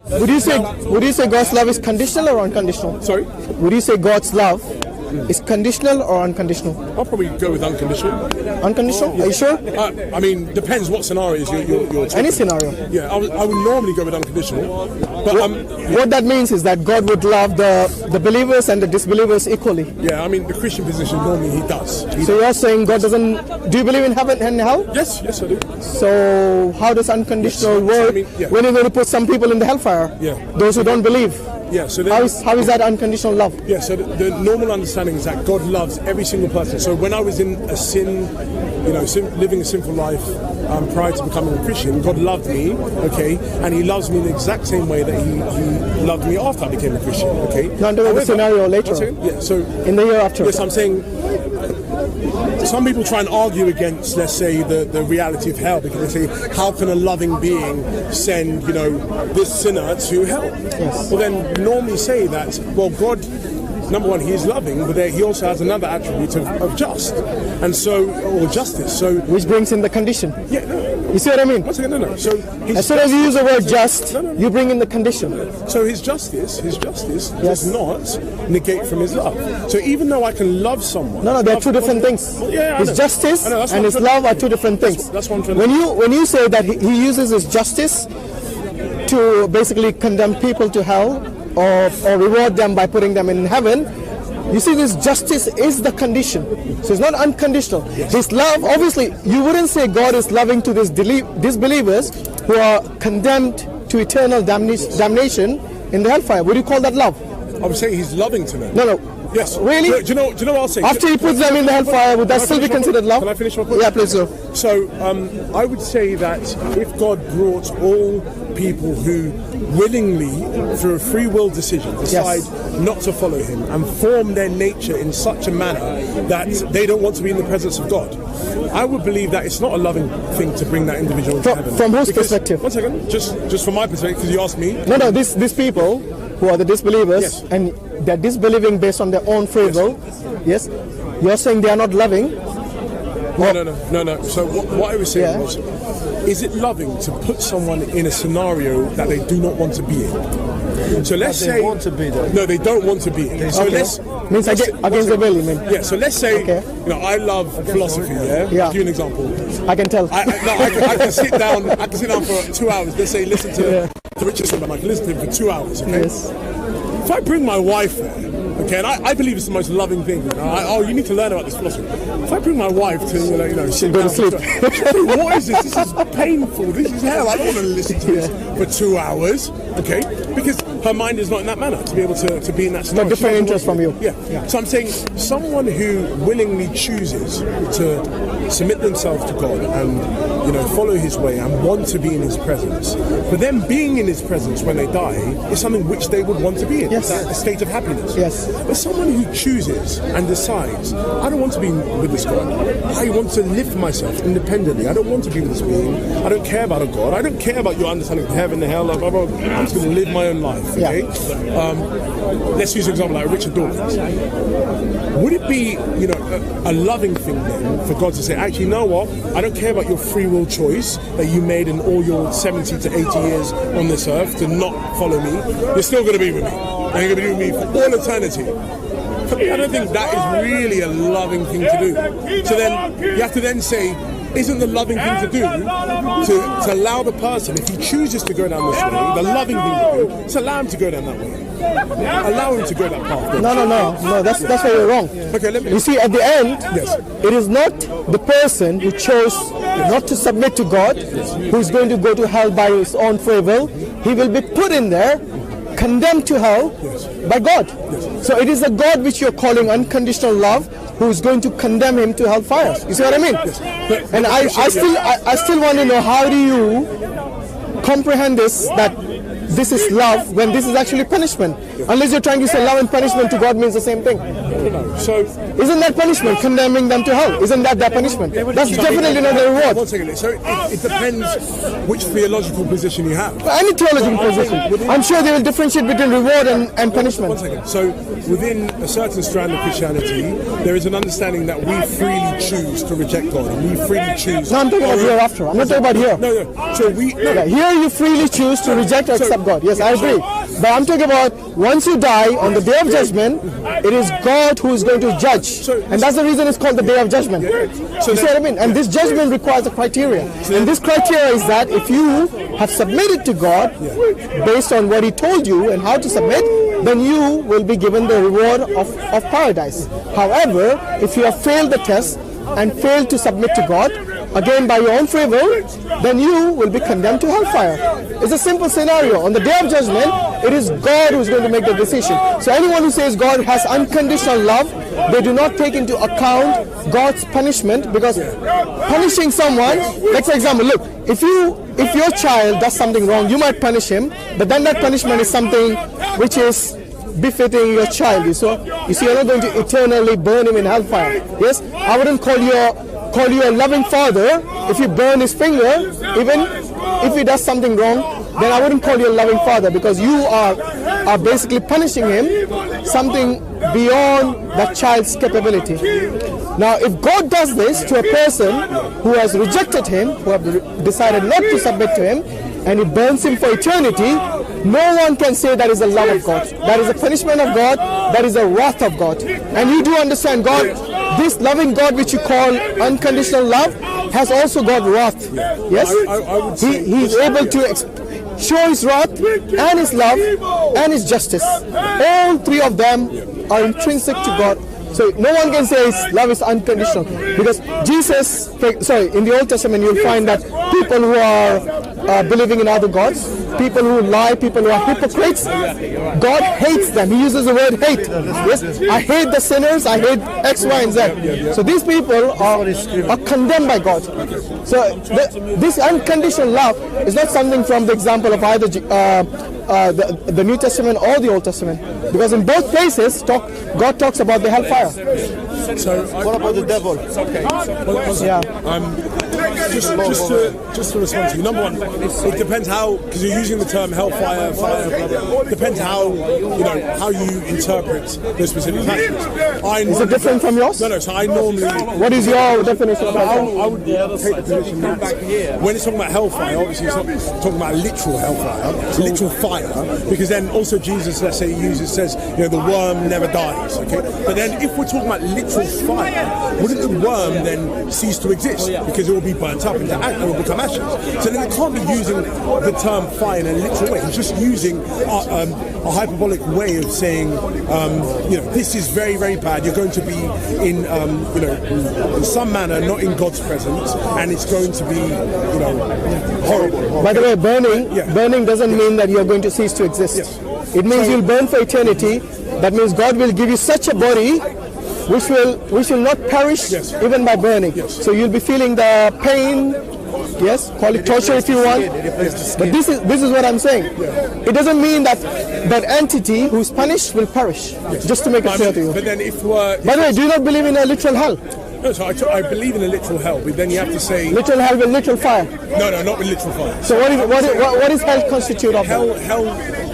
Would you say God's love is conditional or unconditional? Sorry? Would you say God's love is conditional or unconditional? I'll probably go with unconditional. Unconditional? Are you sure? I mean, depends what scenarios you're talking. Any scenario. Yeah, I would normally go with unconditional. But what that means is that God would love the believers and the disbelievers equally. yeah, I mean, the Christian position normally he does. So you're saying God doesn't... Do you believe in heaven and hell? Yes, I do. So how does unconditional Yes, work I mean, yeah. when you're going to put some people in the hellfire? Yeah. Those who don't believe. Yeah, so then, How is that unconditional love? yeah, so the normal understanding is that God loves every single person. So when I was in a sin, living a sinful life prior to becoming a Christian, God loved me, okay, and He loves me in the exact same way that He loved me after I became a Christian, okay. Now, do the scenario later. Yeah, so In the year after. yes, I'm saying some people try and argue against, let's say, the reality of hell, because they say, how can a loving being send, this sinner to hell? Yes. Well, then normally say that, well, God, number one, He is loving, but He also has another attribute of just, and so, or justice. So, Which brings in the condition. yeah, no, You see what I mean? one second, no. So, As soon as you use the word just, you bring in the condition. So His justice does not negate from His love. So even though I can love someone, No, they're two different things. Yeah, I His know. justice I know, that's and what His I'm love are two different things. That's what I'm trying to When you say that he uses His justice to basically condemn people to hell or reward them by putting them in heaven, you see, this justice is the condition. So it's not unconditional. His love, obviously, you wouldn't say God is loving to these disbelievers who are condemned to eternal damnation in the hellfire. Would you call that love? I would say He's loving to them. No. Yes. Really? Do you know what I'll say? After He puts them in the hellfire, would that still be considered love? Can I finish my point? Yeah, please do. So I would say that if God brought all people who willingly, through a free will decision, decide not to follow Him and form their nature in such a manner that they don't want to be in the presence of God, I would believe that it's not a loving thing to bring that individual into heaven. From whose Because- perspective? One second, just from my perspective, because you asked me. No, these people who are the disbelievers, Yes. and they're disbelieving based on their own free will. Yes, you're saying they are not loving. No. So what I was saying Yeah. was, is it loving to put someone in a scenario that they do not want to be in? So let's They say want to be there. No, they don't want to be in. So Okay. Means against the will, you mean? Yeah. So let's say Okay. I love philosophy. Yeah. Yeah. I'll give you an example. I can tell. I can sit down. I can sit down for 2 hours. Let's say listen to Richard Stallman. I can listen to him for 2 hours. Okay. Yes. If I bring my wife there, okay, and I believe it's the most loving thing. You need to learn about this philosophy. If I bring my wife to, sit go to down, sleep. what is this? This is painful. This is hell. I don't want to listen to this for 2 hours, okay? Because her mind is not in that manner to be able to be in that scenario. different She doesn't interest want to from be- Yeah. So I'm saying someone who willingly chooses to submit themselves to God and follow His way and want to be in His presence, but then being in His presence when they die is something which they would want to be in. Yes. It's a state of happiness. Yes. But someone who chooses and decides, I don't want to be with this God. I want to live for myself independently. I don't want to be with this being. I don't care about a God. I don't care about your understanding of heaven and hell. Blah, blah, blah. I'm just going to live my own life. Okay. Let's use an example like Richard Dawkins. Would it be, a loving thing then for God to say, actually, you know what? I don't care about your free will choice that you made in all your 70 to 80 years on this earth to not follow me. You're still going to be with me. And you're going to be with me for all eternity. I don't think that is really a loving thing to do. So then you have to then say, isn't the loving thing to do to allow the person, if he chooses to go down this way, the loving thing to do is allow him to go down that way. Allow him to go that path. No. That's where you're wrong. Okay, let me. You see, at the end, Yes. it is not the person who chose not to submit to God who's going to go to hell by his own free will. He will be put in there, condemned to hell by God. So it is the God which you're calling unconditional love who is going to condemn him to hellfire. You see what I mean? And I still want to know, how do you comprehend this, that this is love when this is actually punishment? Unless you're trying to say love and punishment to God means the same thing. So Isn't that punishment, condemning them to hell? Isn't that their punishment? That's definitely not the reward. one second. So it depends which theological position you have. Any theological position, I'm sure they will differentiate between reward and One punishment. second. So within a certain strand of Christianity, there is an understanding that we freely choose to reject God. And we freely choose. No, I'm talking about hereafter. I'm not talking about here. No. So Yeah, here you freely choose to reject or accept God. Yes, I agree. But I'm talking about once you die on the day of judgment, it is God who is going to judge. And that's the reason it's called the day of judgment. So you see what I mean? And this judgment requires a criteria. And this criteria is that if you have submitted to God based on what He told you and how to submit, then you will be given the reward of paradise. However, if you have failed the test and failed to submit to God, again by your own free will, then you will be condemned to hellfire. It's a simple scenario. On the day of judgment, it is God who is going to make the decision. So anyone who says God has unconditional love, they do not take into account God's punishment, because punishing someone, like for example, look, if your child does something wrong, you might punish him, but then that punishment is something which is befitting your child. So you see, you're not going to eternally burn him in hellfire. Yes, I wouldn't call you a loving father if you burn his finger, even if he does something wrong. Then I wouldn't call you a loving father, because you are basically punishing him something beyond that child's capability. Now, if God does this to a person who has rejected him, who have decided not to submit to him, and he burns him for eternity, no one can say that is the love of God. That is a punishment of God. That is a wrath of God. And you do understand, God, this loving God which you call unconditional love, has also got wrath. Yes? I would say He is able to show His wrath and His love and His justice. All three of them are intrinsic to God. So no one can say His love is unconditional, because Jesus, in the Old Testament you'll find that people who are believing in other gods, people who lie, people who are hypocrites, God hates them. He uses the word hate. Yes, I hate the sinners, I hate X, Y, and Z. So these people are condemned by God. So this unconditional love is not something from the example of either the New Testament or the Old Testament, because in both places God talks about the hellfire. So What about the devil? Just to respond to you. Number one, it depends how, because you're using the term hellfire, fire, blah, blah. Depends how you interpret those specific passages. Is it different from yours? No. So I normally. What is your definition of hellfire? I would take the position that when it's talking about hellfire, obviously it's not talking about literal hellfire, it's literal fire, because then also Jesus, let's say, says, the worm never dies. Okay, but then if we're talking about literal fire, wouldn't the worm then cease to exist, because it will be burnt up into ash and will become ashes? So then it can't be using the term fire in a literal way. It's just using a hyperbolic way of saying, this is very, very bad. You're going to be in some manner not in God's presence, and it's going to be, horrible. By the way, burning doesn't mean that you're going to cease to exist. Yes. It means you'll burn for eternity. That means God will give you such a body which will not perish even by burning. Yes. So you'll be feeling the pain. Yes, call it torture if you want. But this is what I'm saying. It doesn't mean that that entity who's punished will perish. Just to make it clear to you. But then By the way, do you not believe in a literal hell? No, so I believe in a literal hell, but then you have to say Literal hell with literal fire. no, not with literal fire. So what is hell constitute of? Hell,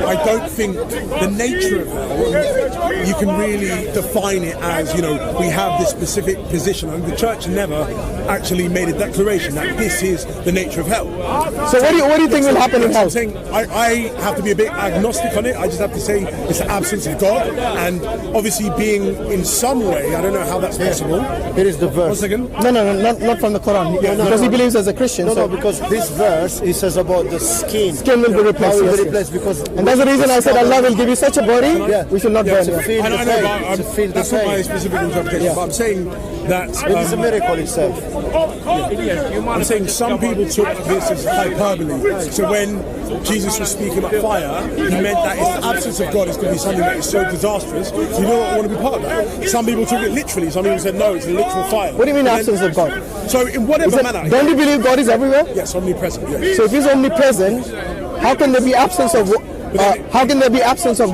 I don't think the nature of hell, you can really define it as, we have this specific position. And the church never actually made a declaration that this is the nature of hell. So what do you think will happen in hell? I'm saying I have to be a bit agnostic on it. I just have to say it's the absence of God, and obviously being in some way, I don't know how that's possible. Here is the verse. 1 second. No, not from the Quran. Because he believes as a Christian. No, because this verse, it says about the skin. Skin will be replaced. Will Yes, be yes. replaced because. And that's the reason I said Allah will give you such a body, we should not burn to you. feel I the know, pain. but To feel the that's not my pain. specific interpretation. But I'm saying that It is a miracle itself. I'm saying some people took this as hyperbole. So when Jesus was speaking about fire, he meant that if the absence of God is going to be something that is so disastrous, you don't want to be part of that. Some people took it literally. Some people said, no, it's a literal fire. What do you mean absence of God? So in whatever manner. Don't you believe God is everywhere? Yes, omnipresent. Yes. So if He's omnipresent, how can there be absence of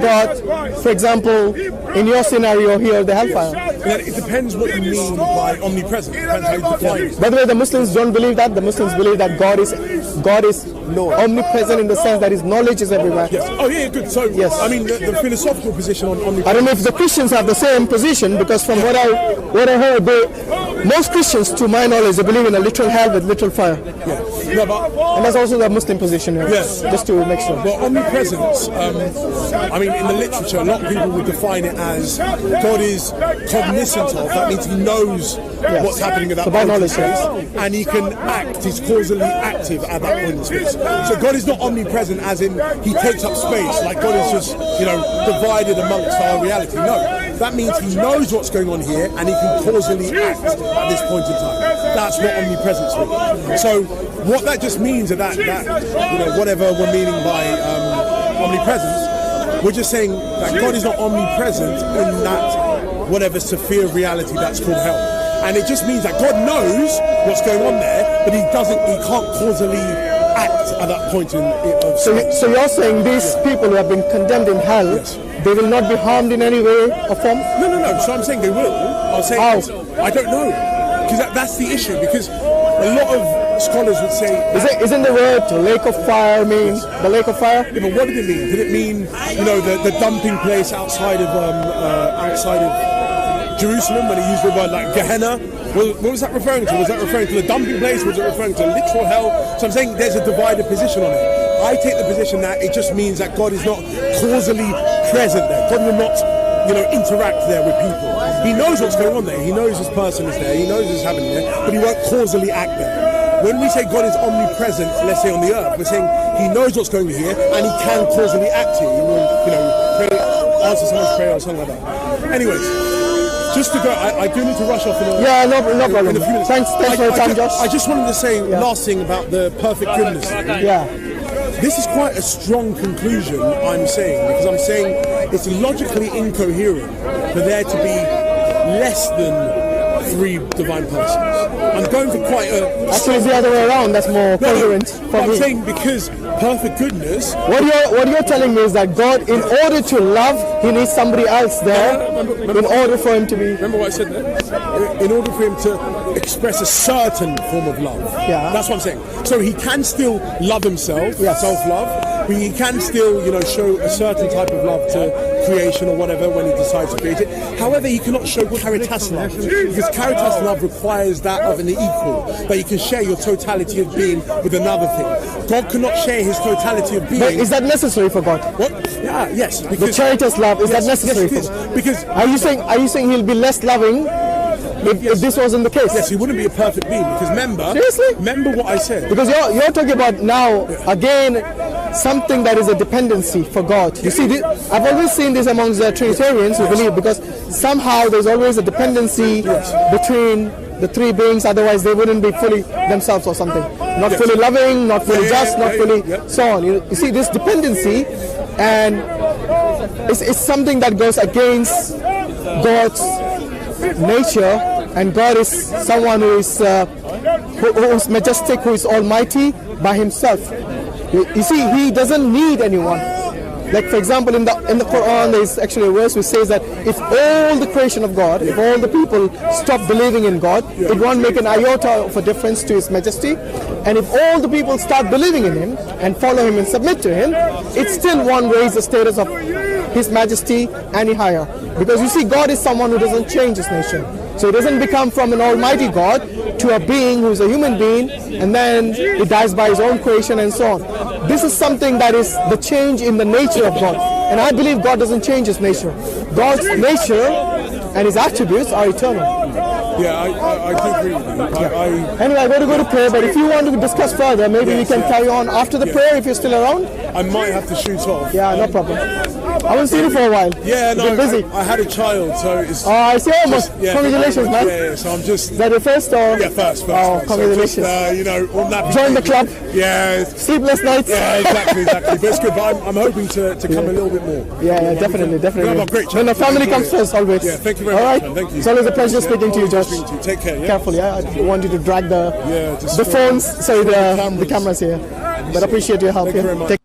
God? For example, in your scenario here, the hellfire. Then it depends what you mean by omnipresent. It depends how you define it. By the way, the Muslims don't believe that. The Muslims believe that God is omnipresent in the sense that His knowledge is everywhere. Yes. Oh yeah, good. So Yes. I mean the philosophical position on omnipresent. I don't know if the Christians have the same position, because from what I heard, most Christians, to my knowledge, they believe in a literal hell with literal fire. Yeah. No, but And that's also the Muslim position here. Yes. Just to make sure. well, omnipresence, I mean, in the literature, a lot of people would define it as God is cognizant of. That means he knows what's happening at that So by point in knowledge, space, yes. and he can act. He's causally active at that point in space. So God is not omnipresent, as in he takes up space, like God is just divided amongst our reality. No, that means he knows what's going on here, and he can causally act at this point in time. That's what omnipresence means. So what that just means is that whatever we're meaning by omnipresence, we're just saying that God is not omnipresent in that whatever sphere of reality that's called hell. And it just means that God knows what's going on there, but he can't causally act at that point of So you're saying these people who have been condemned in hell, they will not be harmed in any way or form? No. So I'm saying they will. I'm saying I don't know, because that's the issue. Because a lot of scholars would say, Isn't the word lake of fire mean the lake of fire? yeah, but what did it mean? Did it mean the dumping place outside of Jerusalem when he used the word like Gehenna? What was that referring to? Was that referring to the dumping place? Was it referring to literal hell? So I'm saying there's a divided position on it. I take the position that it just means that God is not causally present there. God will not, interact there with people. He knows what's going on there. He knows this person is there. He knows what's happening there, but he won't causally act there. When we say God is omnipresent, let's say on the earth, we're saying he knows what's going on here and he can causally act here. He will, answer someone's prayer or something like that. Anyways, just to go, I do need to rush off in a problem. in a few minutes. Thanks for your time, Josh. I just wanted to say last thing about the perfect goodness. Yeah. This is quite a strong conclusion I'm saying, because I'm saying it's logically incoherent for there to be less than 3 divine persons. I'm going for quite a... Actually, it's the other way around. That's more coherent for I'm me. saying because perfect goodness... What you're telling me is that God, in order to love, he needs somebody else there in order for him to be... Remember what I said there? In order for him to express a certain form of love. Yeah. That's what I'm saying. So he can still love himself, self-love, but he can still, show a certain type of love to creation or whatever when he decides to create it. However, he cannot show caritas love, because caritas love requires that of an equal, that you can share your totality of being with another thing. God cannot share his totality of being. But is that necessary for God? What? Yeah, yes. The charitas love, is that necessary yes, for it God? is. Because Are you saying he'll be less loving if this wasn't the case? yes, he wouldn't be a perfect being, because Seriously? remember what I said. Because you're talking about now, again, something that is a dependency for God. You see, I've always seen this amongst the Trinitarians who believe, because somehow there's always a dependency between the 3 beings, otherwise they wouldn't be fully themselves or something. Not fully loving, not fully just, not fully so on. You see, this dependency, and it's something that goes against God's nature, and God is someone who is majestic, who is almighty by himself. You see, he doesn't need anyone. Like, for example, in the Quran, there is actually a verse which says that if all the creation of God, if all the people stop believing in God, it won't make an iota of a difference to his majesty. And if all the people start believing in him and follow him and submit to him, it still won't raise the status of his majesty any higher. Because you see, God is someone who doesn't change his nature. So he doesn't become from an almighty God to a being who is a human being, and then he dies by his own creation and so on. This is something that is the change in the nature of God. And I believe God doesn't change his nature. God's nature and his attributes are eternal. Yeah, I do agree with you. Anyway, I'm going to go to prayer, but if you want to discuss further, maybe we can carry on after the prayer if you're still around. I might have to shoot off. Yeah, no problem. I haven't seen you for a while. Yeah, You've been busy. I had a child, so it's... Oh, I see. Almost. Congratulations, man. Yeah, so I'm just... Is that your first or? Yeah, first. Oh, congratulations. So just, on that... Join the club. Yeah. Sleepless nights. Yeah, exactly. But it's good, but I'm hoping to come a little bit more. Yeah, definitely. No, great. When the family comes first, always. Yeah, thank you very much. much. All right. Thank you. It's always a pleasure speaking to you, Josh. Take care. Yeah. Carefully, I want you to drag the just phones, sorry, the cameras here. But appreciate your help. Thank you very much. Take